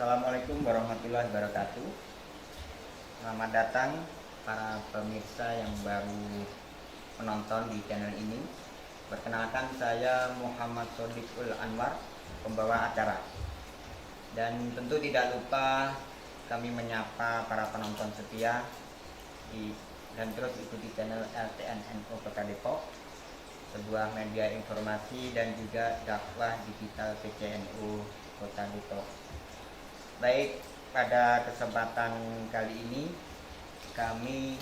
Assalamualaikum warahmatullahi wabarakatuh. Selamat datang para pemirsa yang baru menonton di channel ini. Perkenalkan, saya Muhammad Shodiqul Anwar, pembawa acara. Dan tentu tidak lupa kami menyapa para penonton setia dan terus ikuti channel LTNNU Kota Depok, sebuah media informasi dan juga dakwah digital PCNU Kota Depok. Baik, pada kesempatan kali ini kami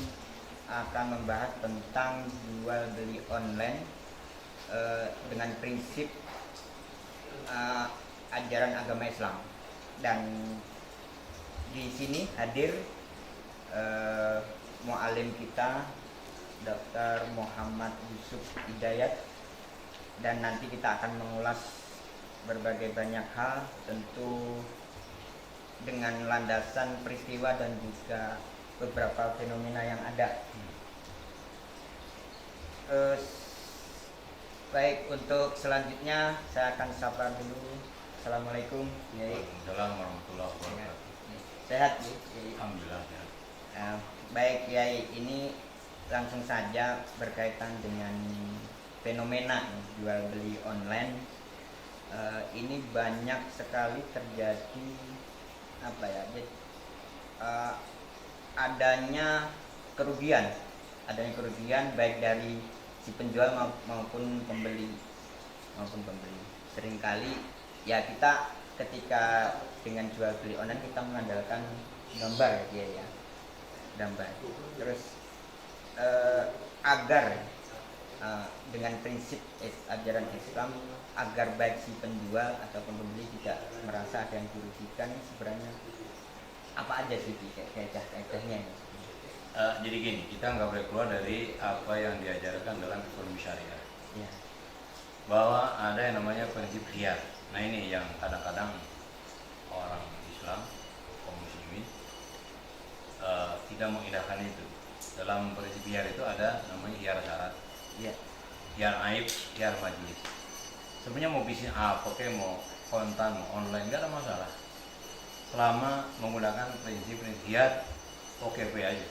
akan membahas tentang jual beli online dengan prinsip ajaran agama Islam. Dan di sini hadir mu'alim kita, Dr. Muhammad Yusuf Hidayat, dan nanti kita akan mengulas berbagai banyak hal, tentu dengan landasan peristiwa dan juga beberapa fenomena yang ada. Baik, untuk selanjutnya saya akan sapa dulu. Assalamualaikum, Yai. Waalaikumsalam warahmatullahi wabarakatuh. Sehat, Yai? Alhamdulillah ya. Baik, Yai, ini langsung saja berkaitan dengan fenomena jual beli online. Ini banyak sekali terjadi adanya kerugian baik dari si penjual maupun pembeli. Seringkali ya kita ketika dengan jual beli online kita mengandalkan gambar ya, gambar. Terus agar dengan prinsip ajaran Islam, agar baik si penjual ataupun pembeli tidak merasa ada yang dirugikan, sebenarnya apa aja sih kaidah-kaidahnya? Jadi gini, kita nggak boleh keluar dari apa yang diajarkan dalam ekonomi syariah. Ya. Bahwa ada yang namanya prinsip khiyar. Nah ini yang kadang-kadang orang Islam, kaum muslimin tidak mengindahkan itu. Dalam prinsip khiyar itu ada namanya khiyar syarat, Ya. khiyar aib, khiyar majlis. Sebenarnya mau bisnis apa, kayak mau kontan, mau online, nggak ada masalah. Selama menggunakan prinsip-prinsip khiyar, oke aja.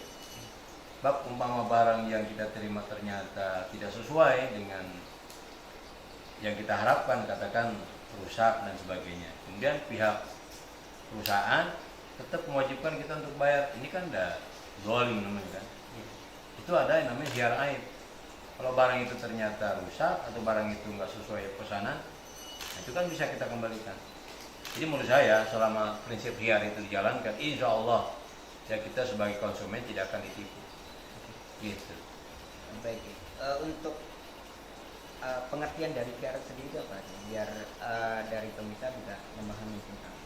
Bab umpama barang yang kita terima ternyata tidak sesuai dengan yang kita harapkan, katakan rusak dan sebagainya. Kemudian pihak perusahaan tetap mewajibkan kita untuk bayar. Ini kan udah zalim namanya kan. Itu ada yang namanya khiyar aib. Kalau barang itu ternyata rusak atau barang itu nggak sesuai pesanan, itu kan bisa kita kembalikan. Jadi menurut saya selama prinsip khiyar itu dijalankan, insya Allah ya kita sebagai konsumen tidak akan ditipu. Gitu. Baik. Untuk pengertian dari khiyar sendiri apa? Biar dari pemirsa juga memahami tentang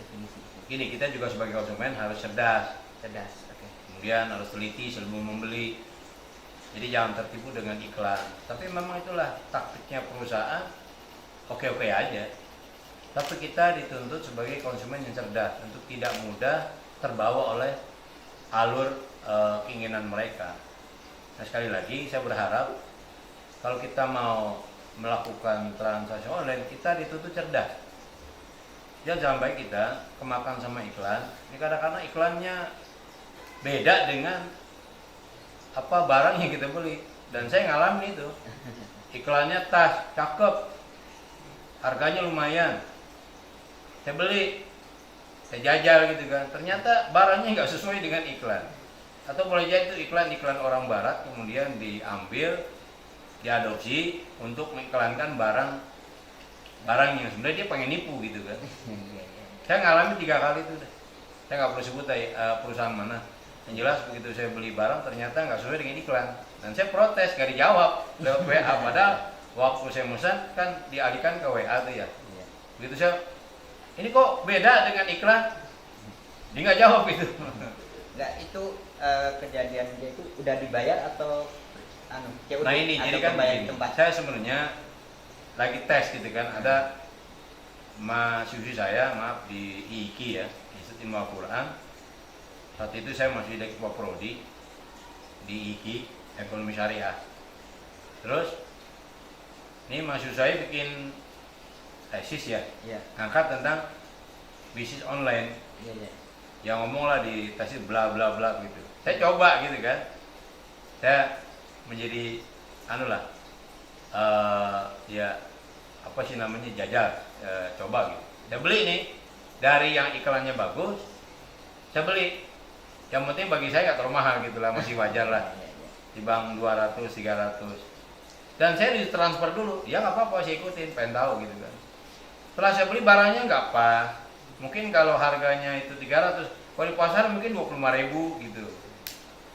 definisi itu. Gini, kita juga sebagai konsumen harus cerdas. Oke. Kemudian harus teliti sebelum membeli. Jadi jangan tertipu dengan iklan. Tapi memang itulah taktiknya perusahaan. Oke aja. Tapi kita dituntut sebagai konsumen yang cerdas untuk tidak mudah terbawa oleh alur keinginan mereka. Nah sekali lagi saya berharap kalau kita mau melakukan transaksi online, kita dituntut cerdas. Jangan baik kita kemakan sama iklan. Ini kadang-kadang iklannya beda dengan apa barang yang kita beli, dan saya ngalamin itu. Iklannya tas cakep, harganya lumayan, saya beli, saya jajal gitu kan, ternyata barangnya nggak sesuai dengan iklan. Atau boleh jadi itu iklan orang barat kemudian diambil, diadopsi untuk mengiklankan barang yang sebenarnya dia pengen nipu gitu kan. Saya ngalamin 3 kali itu. Saya nggak perlu sebut perusahaan mana. Yang jelas begitu saya beli barang ternyata nggak sesuai dengan iklan, dan saya protes, nggak dijawab lewat WA. Padahal waktu saya pesan kan dialihkan ke WA tuh ya. Begitu saya, ini kok beda dengan iklan, dia nggak jawab itu. Nggak, itu kejadiannya itu udah dibayar atau Nah ini jadi kan begini, saya sebenarnya lagi tes gitu kan, ada mahasiswi saya, maaf, di IIKI ya, Institut Ilmu Al-Quran. Saat itu saya masih di Ketua Prodi di IIKI Ekonomi Syariah. Terus ini mahasiswa saya bikin tesis ya, ngangkat tentang bisnis online, Iya, iya. yang ngomong lah di tasir bla bla bla gitu. Saya coba gitu kan, saya menjadi anu lah, ya apa sih namanya, jajal, coba gitu. Saya beli nih dari yang iklannya bagus, saya beli. Yang penting bagi saya nggak terlalu mahal gitu lah, masih wajar lah. Iya, iya. Di bank 200, 300. Dan saya ditransfer dulu, ya nggak apa-apa, saya ikutin, pengen tahu gitu kan. Setelah saya beli barangnya nggak pas. Mungkin kalau harganya itu 300, kalau di pasar mungkin 25.000 gitu.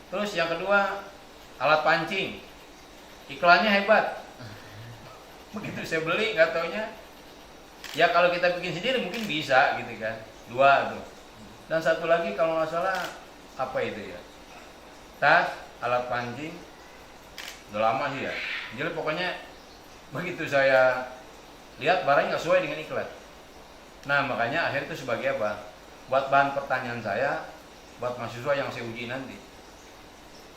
Terus yang kedua, alat pancing. Iklannya hebat. Begitu saya beli, nggak taunya, ya kalau kita bikin sendiri mungkin bisa gitu kan. Dua tuh. Dan satu lagi kalau nggak salah, apa itu ya? Tas, alat pancing, udah lama sih ya. Jadi pokoknya begitu saya lihat barangnya nggak sesuai dengan iklan. Nah makanya akhir itu sebagai apa? Buat bahan pertanyaan saya, buat mahasiswa yang saya uji nanti.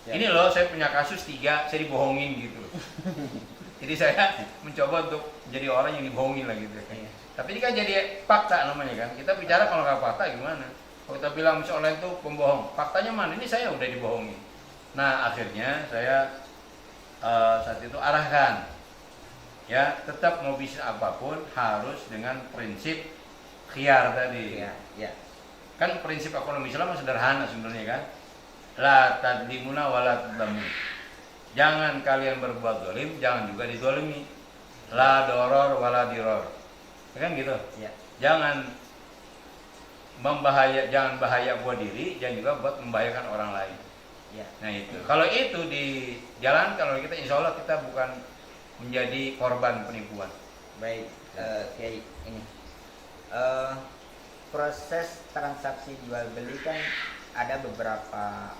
Ya. Ini loh saya punya kasus 3, saya dibohongin gitu. Jadi saya mencoba untuk jadi orang yang dibohongin lah gitu. Iya. Tapi ini kan jadi fakta namanya kan. Kita bicara kalau nggak fakta gimana? Kalau kita bilang misalnya online itu pembohong, faktanya mana? Ini saya udah dibohongin. Nah akhirnya saya saat itu arahkan, ya tetap mau bisnis apapun harus dengan prinsip khiyar tadi. Iya, iya. Kan prinsip ekonomi Islam sederhana sebenarnya kan. La tadlimuna wa la tudlamun. Jangan kalian berbuat zalim, jangan juga dizalimi. La doror wa la diror. Kan gitu. Iya. Jangan bahaya buat diri, jangan juga buat membahayakan orang lain. Iya. Nah itu, kalau itu dijalankan oleh kita, insya Allah kita bukan menjadi korban penipuan. Baik, Kiai, ini proses transaksi jual beli kan ada beberapa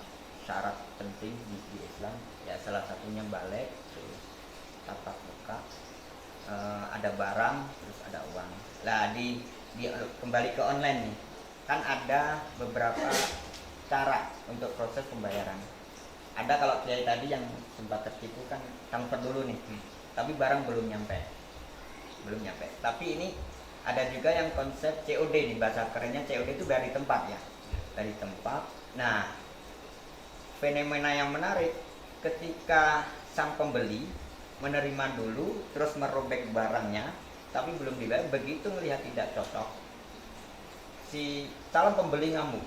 syarat penting di Islam. Ya salah satunya balik, terus tapak muka, ada barang, terus ada uang. Lah kembali ke online nih, kan ada beberapa cara untuk proses pembayaran. Ada kalau Kiai tadi yang sempat tertipu kan transfer dulu nih, tapi barang belum nyampe. Tapi ini ada juga yang konsep COD, di bahasa kerennya COD itu dari tempat ya, dari tempat. Nah, fenomena yang menarik ketika sang pembeli menerima dulu terus merobek barangnya tapi belum dibayar, begitu melihat tidak cocok si calon pembeli ngamuk.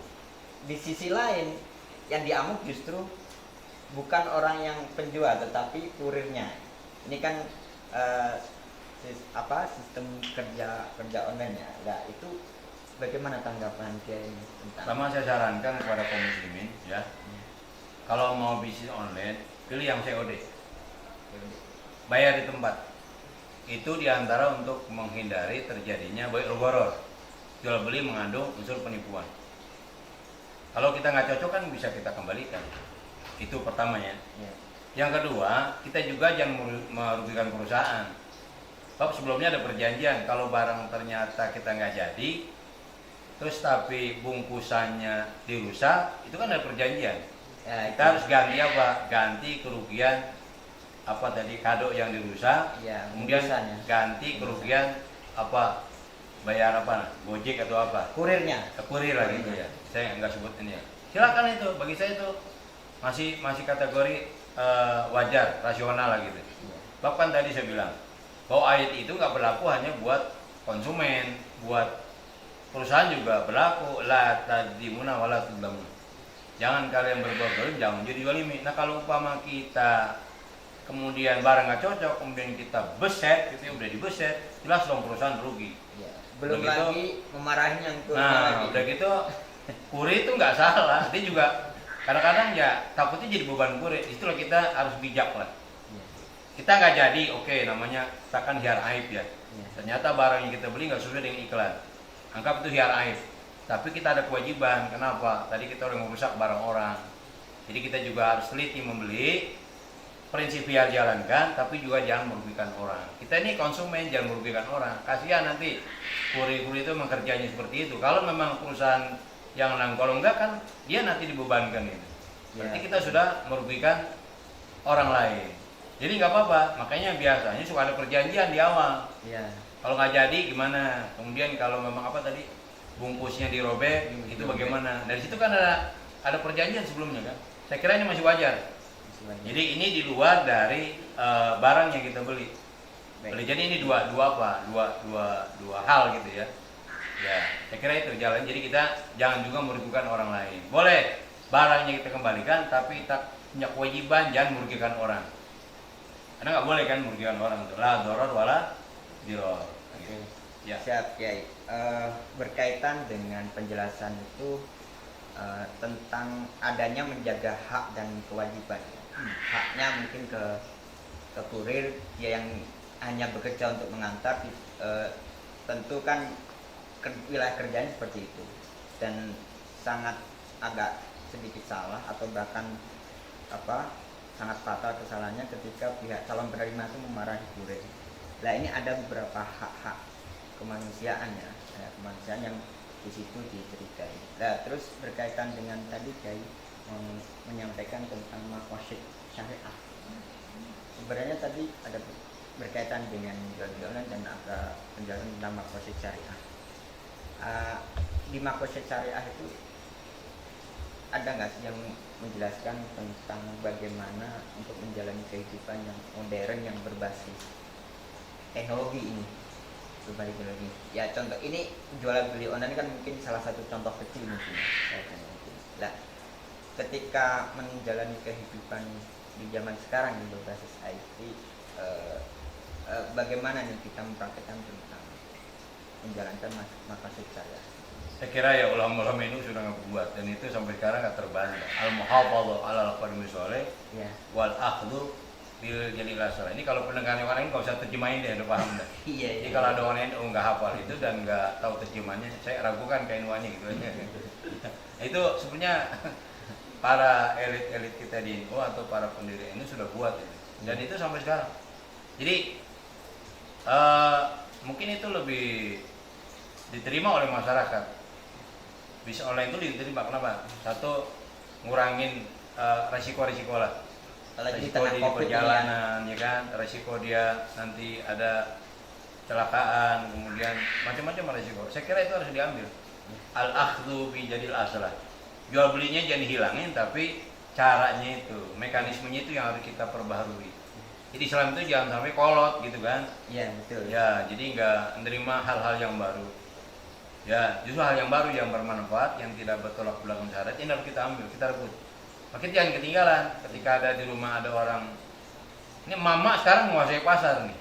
Di sisi lain yang diamuk justru bukan orang yang penjual tetapi kurirnya. Ini kan sistem kerja online ya. Nah, itu bagaimana tanggapan Kiai tentang? Pertama saya sarankan kepada kaum muslimin ya, kalau mau bisnis online pilih yang COD, bayar di tempat. Itu diantara untuk menghindari terjadinya boy-boror, jual beli mengandung unsur penipuan. Kalau kita nggak cocok kan bisa kita kembalikan. Itu pertamanya. Ya. Yang kedua, kita juga jangan merugikan perusahaan. Sebab sebelumnya ada perjanjian, kalau barang ternyata kita nggak jadi, terus tapi bungkusannya dirusak, itu kan ada perjanjian. Ya, Kita harus ganti apa? Ganti kerugian apa tadi, kado yang dirusak, ya, kemudian bungkusannya. ganti kerugian apa, bayar apa, Gojek atau apa, Kurirnya. kurir lah gitu ya. Saya nggak sebut ini ya. Silakan itu, bagi saya itu masih kategori wajar, rasional lah gitu. Ya. Bahkan tadi saya bilang bahwa ayat itu nggak berlaku hanya buat konsumen, buat perusahaan juga berlaku. La tadlimuna wa la tudlamun. Jangan kalian berbuat zalim, jangan jadi zalimi. Nah kalau umpama kita kemudian barang nggak cocok, kemudian kita beset, itu udah dibeset, jelas dong perusahaan rugi. Ya. Belum Udah gitu, lagi memarahin yang kurirnya nah lagi. udah gitu kurir itu nggak salah, dia juga kadang-kadang ya takutnya jadi beban kurir. Itulah kita harus bijak lah. Ya. Kita nggak jadi, oke, namanya katakan hiar aib ya. Ya. Ternyata barang yang kita beli nggak sesuai dengan iklan, anggap itu hiar aib. Tapi kita ada kewajiban, kenapa? Tadi kita udah merusak barang orang, jadi kita juga harus teliti membeli. Prinsip hiar jalankan, tapi juga jangan merugikan orang. Kita ini konsumen, jangan merugikan orang. Kasihan nanti kurir-kurir itu mengerjanya seperti itu. Kalau memang perusahaan yang kalau enggak kan dia nanti dibebankan itu. Berarti Ya. kita sudah merugikan orang lain. Jadi nggak apa-apa. Makanya biasanya suka ada perjanjian di awal. Ya. Kalau nggak jadi gimana? Kemudian kalau memang apa tadi bungkusnya dirobek, itu Dirobek. bagaimana? Dari situ kan ada perjanjian sebelumnya kan. Saya kira ini masih wajar. Jadi ini di luar dari barang yang kita beli. Baik. Jadi ini dua hal gitu ya. Ya, saya kira itu jalan. Jadi kita jangan juga merugikan orang lain. Boleh barangnya kita kembalikan, tapi kita punya kewajiban jangan merugikan orang. Karena nggak boleh kan merugikan orang itu. La doror wala diror. Oke. Ya. Siap, Kiai. Berkaitan dengan penjelasan itu tentang adanya menjaga hak dan kewajiban. Haknya mungkin ke kurir, dia yang hanya bekerja untuk mengantar, tentu kan wilayah kerjanya seperti itu, dan sangat agak sedikit salah atau bahkan sangat fatal kesalahannya ketika pihak calon penerima itu memarahi kurir. Nah, ini ada beberapa hak-hak kemanusiaan ya, kemanusiaan yang di situ diceritai. Nah, terus berkaitan dengan tadi Kiai menyampaikan tentang maqasid syariah. Sebenarnya tadi ada berkaitan dengan jual-jualan dan ada penjelasan tentang maqasid syariah. Di maqasid syariah itu ada nggak sih yang menjelaskan tentang bagaimana untuk menjalani kehidupan yang modern yang berbasis teknologi ini? Berbalik teknologi. Ya contoh ini jualan beli online kan mungkin salah satu contoh kecil mungkin. Nah, ketika menjalani kehidupan di zaman sekarang yang berbasis IT, bagaimana nih kita mempraktekkan tentang menjalankan maqasid syariah? Saya kira ya ulama-ulama ini sudah ngebuat dan itu sampai sekarang nggak terbantah. Al-muhafadhah 'alal qadmi sholih Ya. wal akhdhu bil jalil asal. Ini kalau pendengarnya orang ini nggak usah terjemahin deh, udah paham dah. Iya. Jadi kalau ada orang yang nggak hafal itu dan nggak tahu terjemahannya, saya ragukan kainuannya gitu aja. Itu sebenarnya para elit-elit kita di NU atau para pendiri ini sudah buat ini. Dan itu sampai sekarang. Jadi mungkin itu lebih diterima oleh masyarakat. Bisa online itu diterima kenapa? Satu, ngurangin resiko-resiko lah. Resiko di perjalanan, ya kan? Resiko dia nanti ada kecelakaan, kemudian macam-macam resiko. Saya kira itu harus diambil. Al-akhdhu bi jadil aslah. Jual belinya jangan dihilangin, tapi caranya itu, mekanismenya itu yang harus kita perbaharui. Jadi Islam itu jangan sampai kolot gitu kan? Iya betul. Ya, jadi nggak menerima hal-hal yang baru. Ya, justru hal yang baru yang bermanfaat, yang tidak bertolak belakang syariat, ini harus kita ambil, kita rebut. Makanya jangan ketinggalan ketika ada di rumah ada orang. Ini mama sekarang menguasai pasar nih.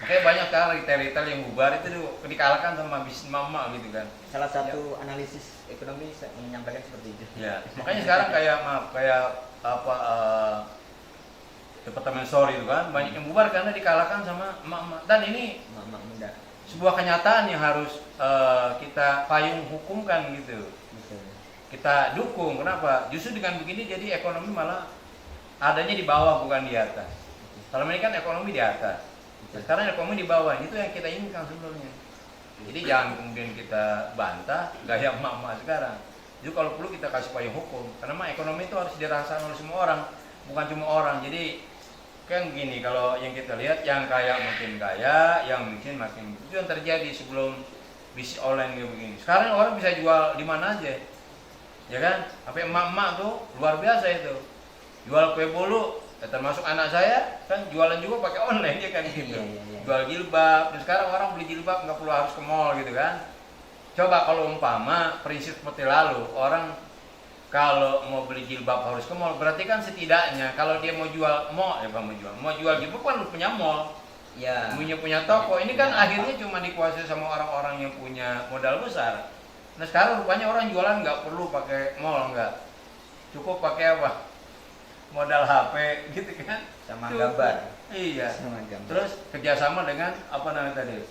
Makanya banyak sekarang retail-retail yang bubar itu dikalahkan sama bisnis mama gitu kan. Salah satu analisis ekonomi menyampaikan seperti itu. Ya, makanya sekarang kayak departemen store itu kan banyak yang bubar karena dikalahkan sama emak-emak. Dan ini Mama muda. sebuah kenyataan yang harus kita payung hukumkan gitu. Betul. Kita dukung. Kenapa? Justru dengan begini jadi ekonomi malah adanya di bawah bukan di atas. Selama ini kan ekonomi di atas. Nah, sekarang ekonomi di bawah. Itu yang kita inginkan sebenarnya. Jadi jangan kemudian kita bantah gaya emak-emak sekarang. Jadi kalau perlu kita kasih payung hukum. Karena ekonomi itu harus dirasakan oleh semua orang, bukan cuma orang. Jadi kan gini, kalau yang kita lihat yang kaya makin kaya, yang miskin makin, itu yang terjadi sebelum bisnis online kayak begini. Sekarang orang bisa jual di mana aja, ya kan? Sampai emak-emak tuh luar biasa itu, jual kue bolu, ya termasuk anak saya kan jualan juga pakai online ya kan gitu. Iya. Jual jilbab, dan sekarang orang beli jilbab nggak perlu harus ke mall gitu kan. Coba kalau umpama prinsip seperti lalu, orang kalau mau beli jilbab harus ke mall, berarti kan setidaknya kalau dia mau jual mau jual jilbab kan punya mall, Ya. punya toko. Ini kan akhirnya cuma dikuasai sama orang-orang yang punya modal besar. Nah sekarang rupanya orang jualan nggak perlu pakai mall, nggak cukup pakai apa, modal HP gitu kan, Sama cukup. gambar. Iya. Sama gambar. Terus kerjasama dengan apa namanya tadi,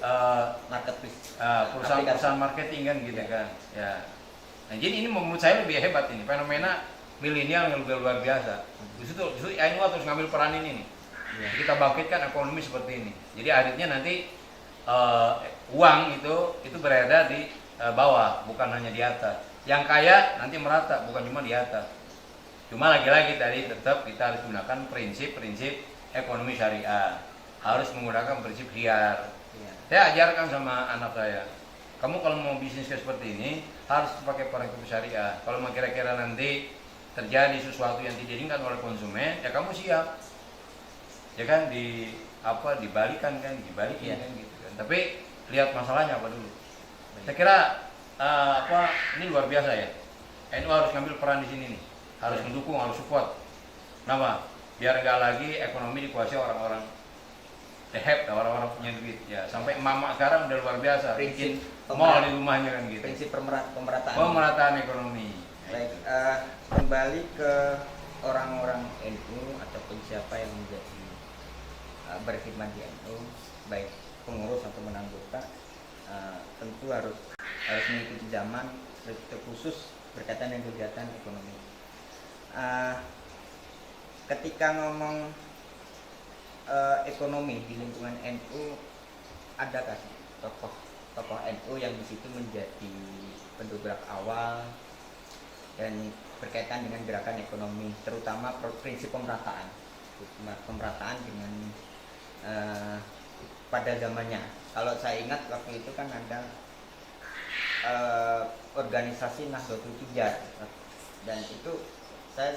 Marketplace. perusahaan marketing kan gitu kan, ya. Nah, jadi ini menurut saya lebih hebat ini fenomena milenial yang luar biasa. Justru Ainul terus ngambil peran ini nih. Ya. Kita bangkitkan ekonomi seperti ini. Jadi akhirnya nanti uang itu berada di bawah, bukan hanya di atas. Yang kaya nanti merata, bukan cuma di atas. Cuma lagi-lagi tadi tetap kita harus gunakan prinsip-prinsip ekonomi syariah. Harus menggunakan prinsip khiyar. Ya. Saya ajarkan sama anak saya. kamu kalau mau bisnis kayak seperti ini harus pakai produk syariah. Kalau mau kira-kira nanti terjadi sesuatu yang tidak diinginkan oleh konsumen, ya kamu siap, ya kan, dibalikan Iya. kan gitu kan. Tapi lihat masalahnya apa dulu. Saya kira ini luar biasa ya. NU harus ngambil peran di sini nih, harus mendukung, harus support. Kenapa? Biar nggak lagi ekonomi dikuasai orang-orang deheb, orang-orang punya duit ya. Sampai mama sekarang udah luar biasa, bikin mall di rumahnya kan gitu. Prinsip pemerataan. Pemerataan ekonomi. Baik, kembali ke orang-orang NU ataupun siapa yang menjadi berkhidmat di NU, baik pengurus atau anggota, tentu harus mengikuti zaman, terkhusus berkaitan dengan kegiatan ekonomi. Ketika ngomong ekonomi di lingkungan NU, adakah tokoh NU yang di situ menjadi pendobrak awal dan berkaitan dengan gerakan ekonomi, terutama prinsip pemerataan dengan pada zamannya. Kalau saya ingat waktu itu kan ada organisasi Nahdlatul Tijjar, dan itu saya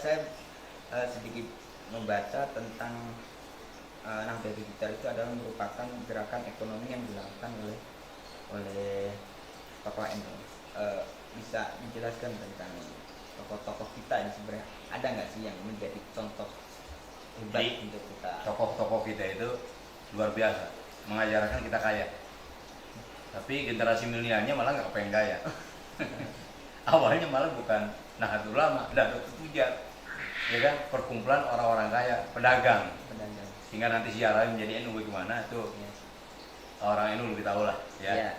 sedikit membaca tentang Nahdlatul Tijjar itu adalah merupakan gerakan ekonomi yang dilakukan oleh tokoh NU. Bisa dijelaskan tentang tokoh-tokoh kita ini sebenarnya ada nggak sih yang menjadi contoh hebat untuk kita? Tokoh-tokoh kita itu luar biasa, mengajarkan kita kaya. Tapi generasi milenialnya malah nggak pengen kaya. Awalnya malah bukan Nahdlatul Ulama, Nahdlatul Tijjar, ya kan, perkumpulan orang-orang kaya, pedagang. Sehingga nanti sejarahnya menjadi NU gimana itu orang NU lebih tahu lah, ya. Ya.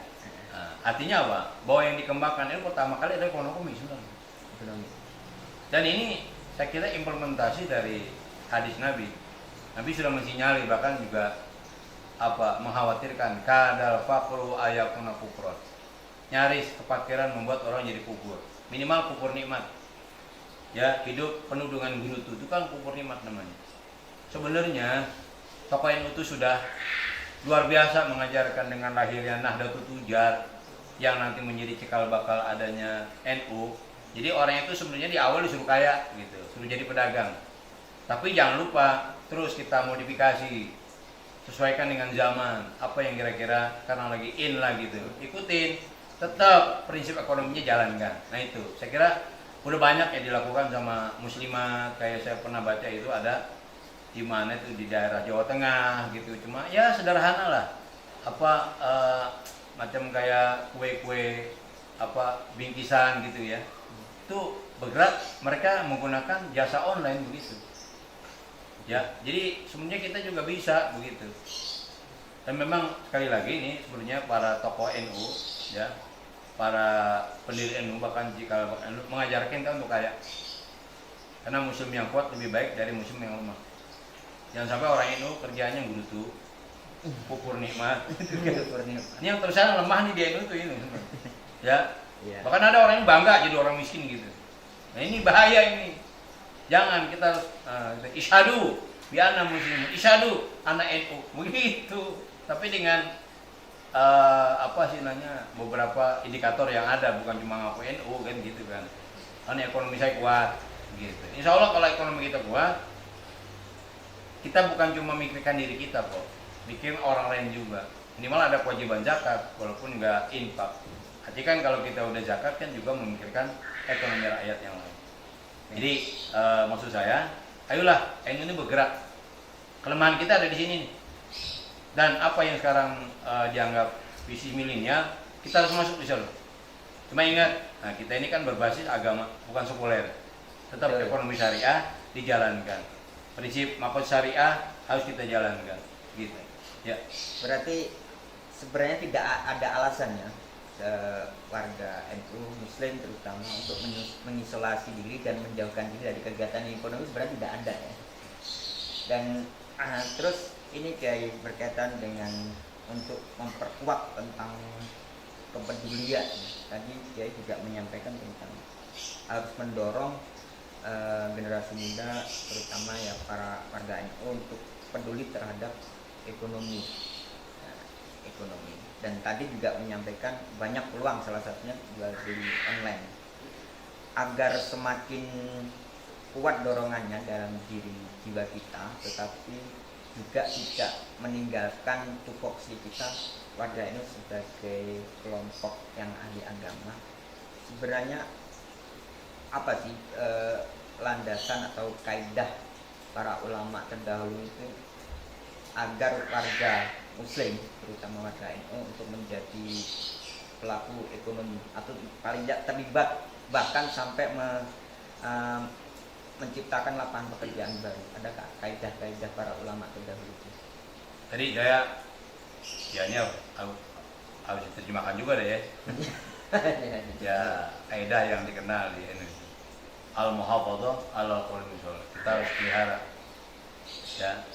Nah, artinya apa? Bahwa yang dikembangkan NU pertama kali adalah ekonomi sebenarnya. Dan ini saya kira implementasi dari hadis Nabi. Nabi sudah mensinyali, bahkan juga mengkhawatirkan kadal faqru ayakuna kufron. Nyaris kepakiran membuat orang jadi kufur. Minimal kufur nikmat. Ya, hidup penuh dengan gerutu itu kan kufur nikmat namanya. Sebenarnya tokoh NU itu sudah luar biasa mengajarkan dengan lahirnya Nahdlatul Tijjar yang nanti menjadi cikal bakal adanya NU. Jadi orang itu sebenarnya di awal disuruh kaya gitu, suruh jadi pedagang. Tapi jangan lupa terus kita modifikasi, sesuaikan dengan zaman, apa yang kira-kira karena lagi in lah gitu, ikutin, tetap prinsip ekonominya jalankan. Nah itu, saya kira udah banyak yang dilakukan sama muslimat. Kayak saya pernah baca itu ada di mana itu di daerah Jawa Tengah gitu, cuma ya sederhana lah, macam kayak kue-kue bingkisan gitu ya, itu bergerak, mereka menggunakan jasa online begitu ya. Jadi sebenarnya kita juga bisa begitu. Dan memang sekali lagi ini sebenarnya para tokoh NU ya, para pendiri NU, bahkan jika mengajarkan kita untuk kaya, karena muslim yang kuat lebih baik dari muslim yang lemah. Jangan sampai orang NU kerjanya gurutu, kufur nikmat. Ini yang terusan lemah nih di NU tuh ini ya. Bahkan ada orang yang bangga jadi orang miskin gitu. Nah ini bahaya ini. Jangan, kita harus isyhadu bi anna muslimun, isyhadu anak NU begitu. Tapi dengan beberapa indikator yang ada, bukan cuma ngaku NU kan gitu kan. Karena ekonomi saya kuat gitu. Insya Allah kalau ekonomi kita kuat, kita bukan cuma mikirkan diri kita kok, bikin orang lain juga. Minimal ada kewajiban zakat walaupun nggak infak. Artinya kan kalau kita udah zakat kan juga memikirkan ekonomi rakyat yang lain. Jadi maksud saya, ayolah NU ini bergerak. Kelemahan kita ada di sini nih. Dan apa yang sekarang dianggap visi milenial, kita harus masuk di sana. Cuma ingat, kita ini kan berbasis agama, bukan sekuler. Tetap ekonomi syariah dijalankan. Prinsip makot syariah harus kita jalankan, gitu. Ya. Berarti sebenarnya tidak ada alasannya warga NU Muslim terutama untuk mengisolasi diri dan menjauhkan diri dari kegiatan ekonomi, sebenarnya tidak ada ya. Dan terus ini kayak berkaitan dengan untuk memperkuat tentang kepedulian. Tadi Kiai juga menyampaikan tentang harus mendorong generasi muda, terutama ya para warga NU untuk peduli terhadap ekonomi. dan tadi juga menyampaikan banyak peluang, salah satunya jual beli online. Agar semakin kuat dorongannya dalam diri jiwa kita, tetapi juga tidak meninggalkan tupoksi kita warga ini sebagai kelompok yang ahli agama. Sebenarnya apa sih landasan atau kaidah para ulama terdahulu itu agar warga Muslim, terutama warga NU, untuk menjadi pelaku ekonomi atau paling tidak terlibat, bahkan sampai menciptakan lapangan pekerjaan baru? Adakah kaidah-kaidah para ulama terdahulu itu? Tadi saya, ya ini harus diterjemahkan juga deh ya. Ya, kaidah yang dikenal di Indonesia. Al-muhafadzah ala qawli sholat. Kita harus pelihara ya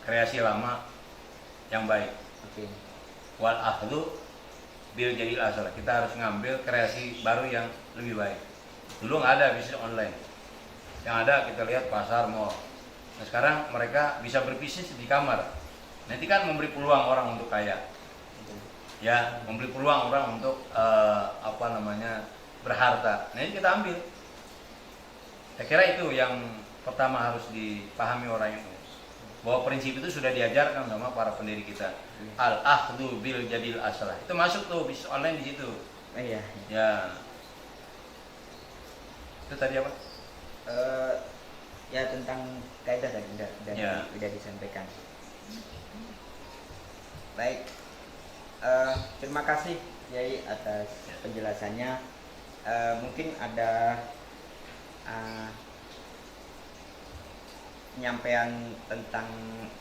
kreasi lama yang baik. Oke. Wal akhdhu bil jadil asal. Kita harus ngambil kreasi baru yang lebih baik. Dulu nggak ada bisnis online. Yang ada kita lihat pasar, mall. Nah, sekarang mereka bisa berbisnis di kamar. Nanti kan memberi peluang orang untuk kaya. Ya, memberi peluang orang untuk berharta. Nah, ini kita ambil. Saya kira itu yang pertama harus dipahami orang itu, bahwa prinsip itu sudah diajarkan sama para pendiri kita. Al akhdhu bil jadil aslah. Itu masuk tuh bisnis online di situ. Iya. Ya. Itu tadi apa? Ya tentang kaidah tadi Ya. sudah disampaikan. Baik. Terima kasih Yai atas penjelasannya. Mungkin ada penyampaian tentang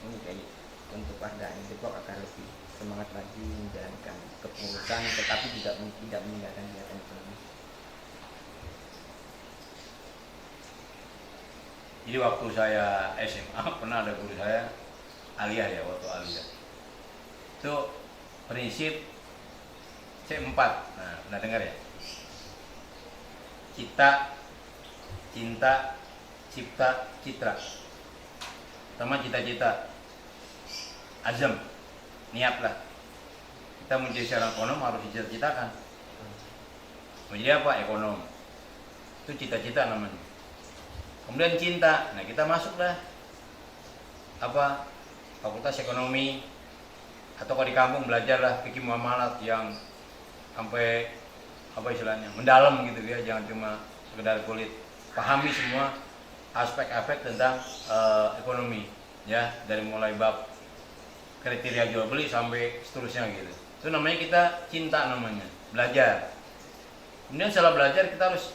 ini kayak untuk warga Depok agar lebih semangat lagi menjalankan kepengurusan, tetapi juga tidak meninggalkan kegiatan ekonomi. Jadi waktu saya SMA pernah ada guru saya aliyah ya, waktu aliyah itu prinsip C4. Nah, pernah dengar ya? Cita, cinta, cipta, citra. Pertama cita-cita, azam, niatlah. Kita menjadi seorang ekonom harus dicita-citakan. Menjadi apa? Ekonom. Itu cita-cita namanya. Kemudian cinta. Nah, kita masuklah fakultas ekonomi, atau kalau di kampung belajarlah fikih muamalat yang sampai mendalam gitu ya, jangan cuma sekedar kulit. Pahami semua aspek-aspek tentang ekonomi ya, dari mulai bab kriteria jual beli sampai seterusnya gitu. Itu namanya kita cinta, namanya belajar. Kemudian setelah belajar kita harus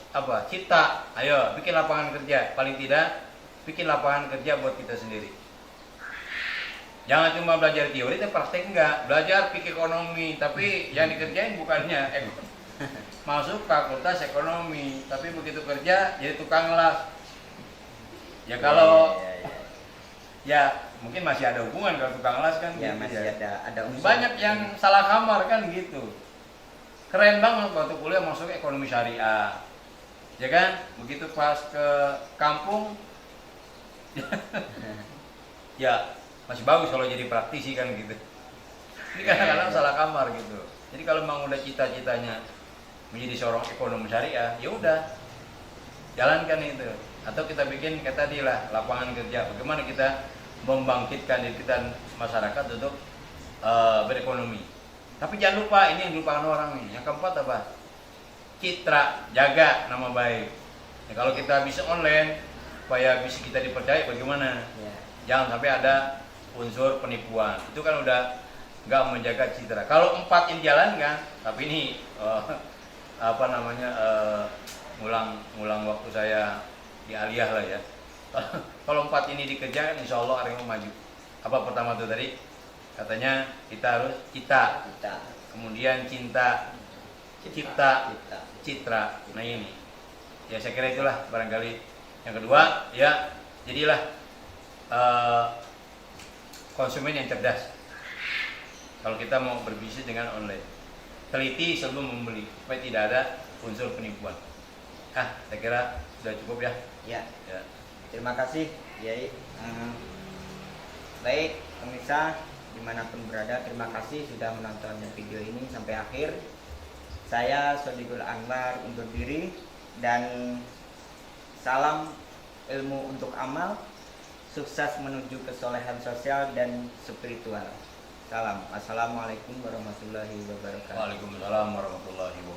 cipta. Ayo bikin lapangan kerja, paling tidak bikin lapangan kerja buat kita sendiri. Jangan cuma belajar teori tapi praktek enggak. Belajar fikih ekonomi tapi yang dikerjain bukannya masuk fakultas ekonomi, tapi begitu kerja jadi tukang las. Ya kalau ya mungkin masih ada hubungan kalau tukang las kan Ya, gitu, masih ada unsur. banyak yang salah kamar kan gitu. Keren banget waktu kuliah masuk ekonomi syariah. Ya kan? Begitu pas ke kampung ya masih bagus kalau jadi praktisi kan gitu. Ini kadang-kadang salah kamar gitu. Jadi kalau memang udah cita-citanya menjadi seorang ekonom syariah, ya udah jalankan itu. Atau kita bikin kayak tadi lah lapangan kerja. Bagaimana kita membangkitkan diri kita masyarakat untuk berekonomi. Tapi jangan lupa, ini yang dilupakan orang nih. Yang keempat apa? Citra, jaga nama baik. Ya, kalau kita bisa online, supaya bisa kita dipercaya bagaimana? Ya. Jangan sampai ada unsur penipuan. Itu kan udah nggak menjaga citra. Kalau 4 ini jalankan, tapi ini ngulang waktu saya di aliyah lah ya. Kalau 4 ini dikerjakan, insya Allah Arema maju. Apa pertama tuh tadi? Katanya kita harus cita, kemudian cinta, cipta, citra. Nah ini, ya saya kira itulah barangkali. Yang kedua, ya jadilah konsumen yang cerdas. Kalau kita mau berbisnis dengan online, teliti sebelum membeli supaya tidak ada unsur penipuan. Saya kira sudah cukup ya. Ya. Ya. Terima kasih Yai. Baik pemirsa, dimanapun berada. Terima kasih sudah menonton video ini sampai akhir. Saya Sodiqul Anwar undur diri, dan salam ilmu untuk amal, sukses menuju kesolehan sosial dan spiritual. Salam. Assalamualaikum warahmatullahi wabarakatuh. Waalaikumsalam warahmatullahi wabarakatuh.